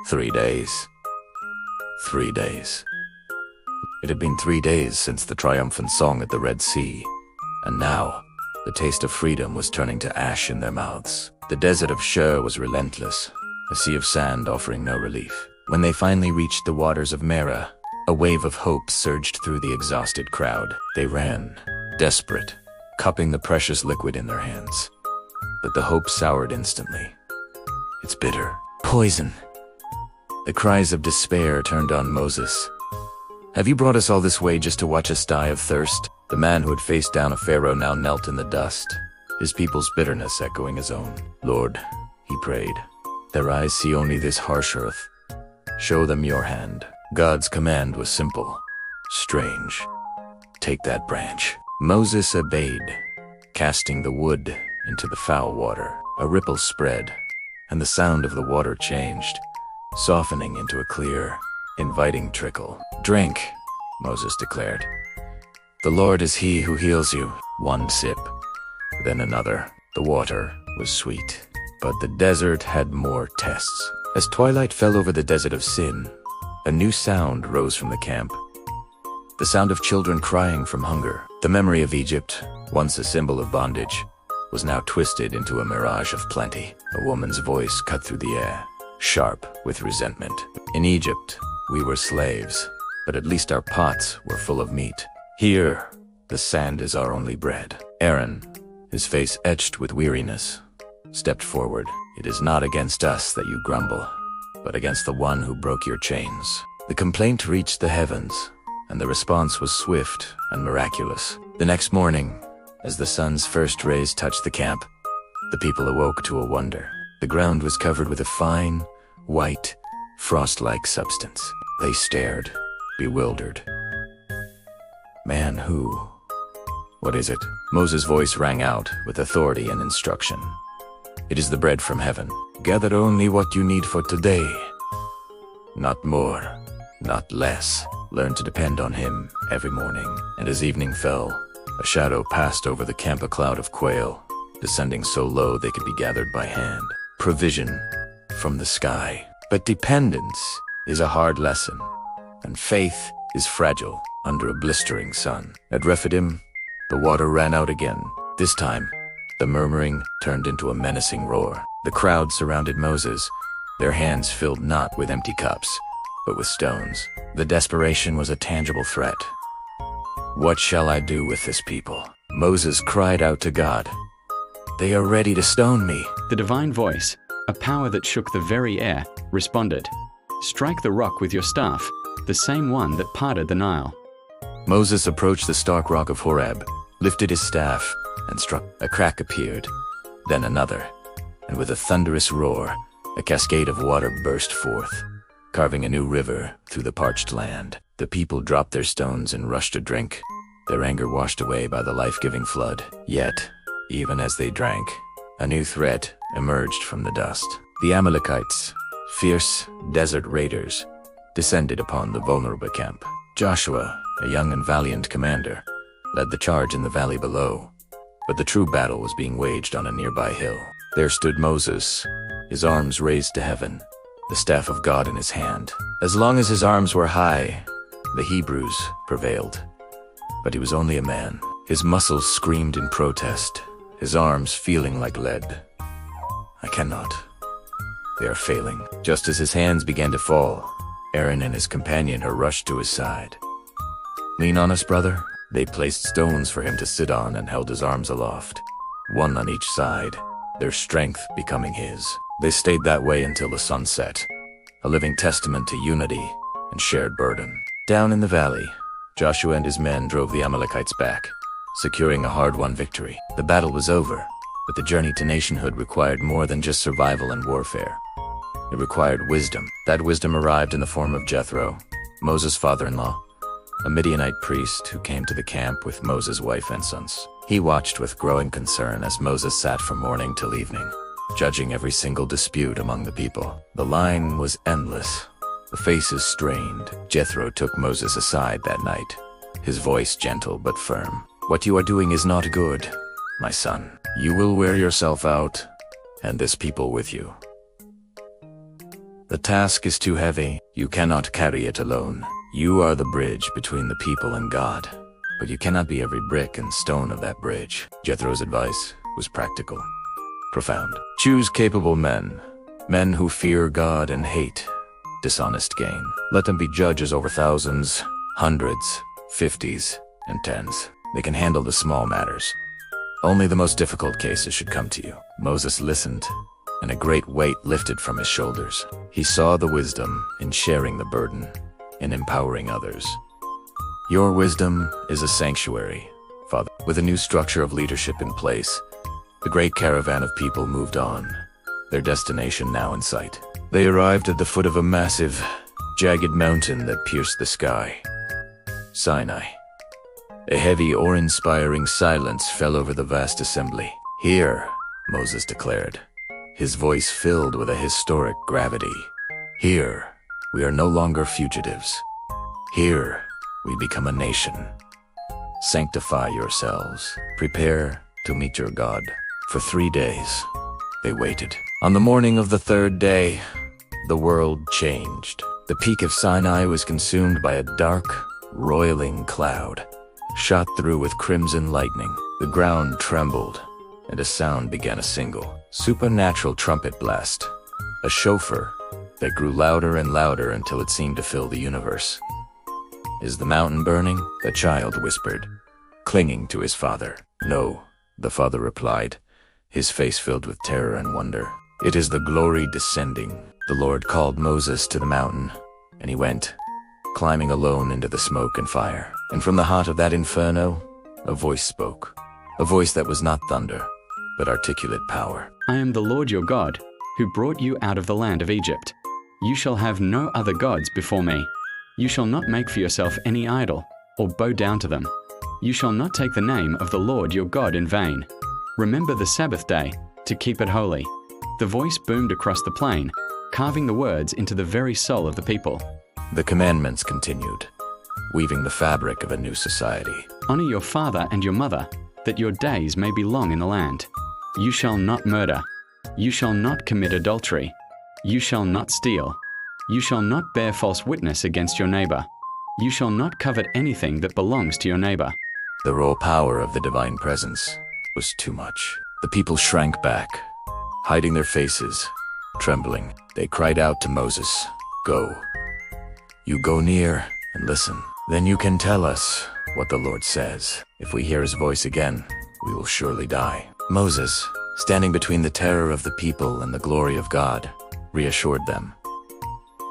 3 days. 3 days. It had been 3 days since the triumphant song at the Red Sea, and now the taste of freedom was turning to ash in their mouths. The desert of Shur was relentless, a sea of sand offering no relief. When they finally reached the waters of Marah, a wave of hope surged through the exhausted crowd. They ran, desperate, cupping the precious liquid in their hands. But the hope soured instantly. It's bitter. Poison. The cries of despair turned on Moses. Have you brought us all this way just to watch us die of thirst? The man who had faced down a pharaoh now knelt in the dust, his people's bitterness echoing his own. Lord, he prayed, their eyes see only this harsh earth. Show them your hand. God's command was simple, strange. Take that branch. Moses obeyed, casting the wood into the foul water. A ripple spread, and the sound of the water changed, softening into a clear, inviting trickle. Drink, Moses declared. The Lord is he who heals you. One sip, then another. The water was sweet, but the desert had more tests. As twilight fell over the desert of Sin, a new sound rose from the camp. The sound of children crying from hunger. The memory of Egypt, once a symbol of bondage, was now twisted into a mirage of plenty. A woman's voice cut through the air, sharp with resentment. In Egypt, we were slaves, but at least our pots were full of meat. Here, the sand is our only bread. Aaron, his face etched with weariness, stepped forward. It is not against us that you grumble, but against the one who broke your chains. The complaint reached the heavens, and the response was swift and miraculous. The next morning, as the sun's first rays touched the camp, the people awoke to a wonder. The ground was covered with a fine, white, frost-like substance. They stared, bewildered. Man, who? What is it? Moses' voice rang out with authority and instruction. It is the bread from heaven. Gather only what you need for today. Not more, not less. Learn to depend on him every morning. And as evening fell, a shadow passed over the camp, a cloud of quail, descending so low they could be gathered by hand. Provision from the sky. But dependence is a hard lesson, and faith is fragile under a blistering sun. At Rephidim, the water ran out again. This time, the murmuring turned into a menacing roar. The crowd surrounded Moses, their hands filled not with empty cups, but with stones. The desperation was a tangible threat. What shall I do with this people? Moses cried out to God. They are ready to stone me. The divine voice, a power that shook the very air, responded. Strike the rock with your staff, the same one that parted the Nile. Moses approached the stark rock of Horeb, lifted his staff, and struck. A crack appeared, then another, and with a thunderous roar, a cascade of water burst forth, carving a new river through the parched land. The people dropped their stones and rushed to drink, their anger washed away by the life-giving flood. Yet, even as they drank, a new threat emerged from the dust. The Amalekites, fierce desert raiders, descended upon the vulnerable camp. Joshua, a young and valiant commander, led the charge in the valley below, but the true battle was being waged on a nearby hill. There stood Moses, his arms raised to heaven, the staff of God in his hand. As long as his arms were high, the Hebrews prevailed. But he was only a man. His muscles screamed in protest, his arms feeling like lead. I cannot. They are failing. Just as his hands began to fall, Aaron and his companion rushed to his side. Lean on us, brother. They placed stones for him to sit on and held his arms aloft, one on each side, their strength becoming his. They stayed that way until the sun set, a living testament to unity and shared burden. Down in the valley, Joshua and his men drove the Amalekites back, securing a hard-won victory. The battle was over, but the journey to nationhood required more than just survival and warfare. It required wisdom. That wisdom arrived in the form of Jethro, Moses' father-in-law, a Midianite priest who came to the camp with Moses' wife and sons. He watched with growing concern as Moses sat from morning till evening, judging every single dispute among the people. The line was endless, the faces strained. Jethro took Moses aside that night, his voice gentle but firm. What you are doing is not good, my son. You will wear yourself out, and this people with you. The task is too heavy. You cannot carry it alone. You are the bridge between the people and God, but you cannot be every brick and stone of that bridge. Jethro's advice was practical, profound. Choose capable men, men who fear God and hate dishonest gain. Let them be judges over thousands, hundreds, fifties, and tens. They can handle the small matters. Only the most difficult cases should come to you. Moses listened, and a great weight lifted from his shoulders. He saw the wisdom in sharing the burden, in empowering others. Your wisdom is a sanctuary, Father. With a new structure of leadership in place, the great caravan of people moved on, their destination now in sight. They arrived at the foot of a massive, jagged mountain that pierced the sky. Sinai. A heavy, awe-inspiring silence fell over the vast assembly. Here, Moses declared, his voice filled with a historic gravity. Here, we are no longer fugitives. Here, we become a nation. Sanctify yourselves. Prepare to meet your God. For 3 days, they waited. On the morning of the third day, the world changed. The peak of Sinai was consumed by a dark, roiling cloud, shot through with crimson lightning. The ground trembled, and a sound began a single, supernatural trumpet blast, a shofar that grew louder and louder until it seemed to fill the universe. Is the mountain burning? The child whispered, clinging to his father. No, the father replied, his face filled with terror and wonder. It is the glory descending. The Lord called Moses to the mountain, and he went, climbing alone into the smoke and fire. And from the heart of that inferno, a voice spoke, a voice that was not thunder, but articulate power. I am the Lord your God, who brought you out of the land of Egypt. You shall have no other gods before me. You shall not make for yourself any idol, or bow down to them. You shall not take the name of the Lord your God in vain. Remember the Sabbath day, to keep it holy. The voice boomed across the plain, carving the words into the very soul of the people. The commandments continued, weaving the fabric of a new society. Honor your father and your mother, that your days may be long in the land. You shall not murder. You shall not commit adultery. You shall not steal. You shall not bear false witness against your neighbor. You shall not covet anything that belongs to your neighbor. The raw power of the divine presence was too much. The people shrank back, hiding their faces, trembling. They cried out to Moses, "Go. You go near and listen. Then you can tell us what the Lord says. If we hear his voice again, we will surely die." Moses, standing between the terror of the people and the glory of God, reassured them.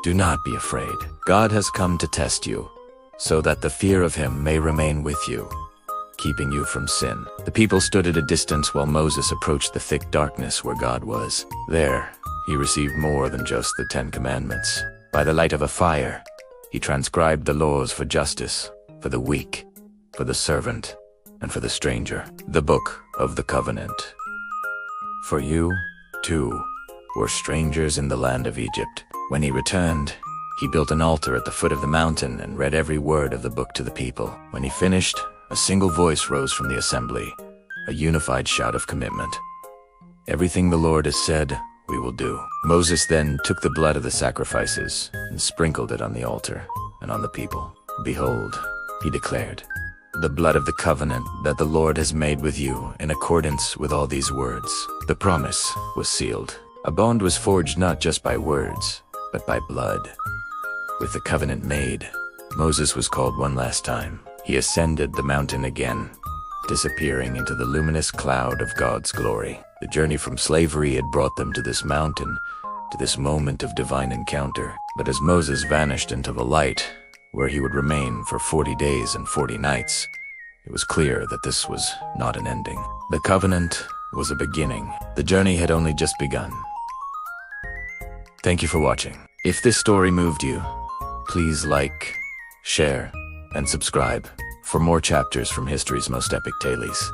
Do not be afraid. God has come to test you, so that the fear of him may remain with you, keeping you from sin. The people stood at a distance while Moses approached the thick darkness where God was. There, he received more than just the 10 Commandments. By the light of a fire, he transcribed the laws for justice, for the weak, for the servant, and for the stranger. The Book of the Covenant. For you, too, were strangers in the land of Egypt. When he returned, he built an altar at the foot of the mountain and read every word of the book to the people. When he finished, a single voice rose from the assembly, a unified shout of commitment. Everything the Lord has said, we will do. Moses then took the blood of the sacrifices and sprinkled it on the altar and on the people. Behold, he declared, the blood of the covenant that the Lord has made with you in accordance with all these words. The promise was sealed. A bond was forged not just by words, but by blood. With the covenant made, Moses was called one last time. He ascended the mountain again, disappearing into the luminous cloud of God's glory. The journey from slavery had brought them to this mountain, to this moment of divine encounter. But as Moses vanished into the light, where he would remain for 40 days and 40 nights, it was clear that this was not an ending. The covenant was a beginning. The journey had only just begun. Thank you for watching. If this story moved you, please like, share, and subscribe for more chapters from history's most epic tales.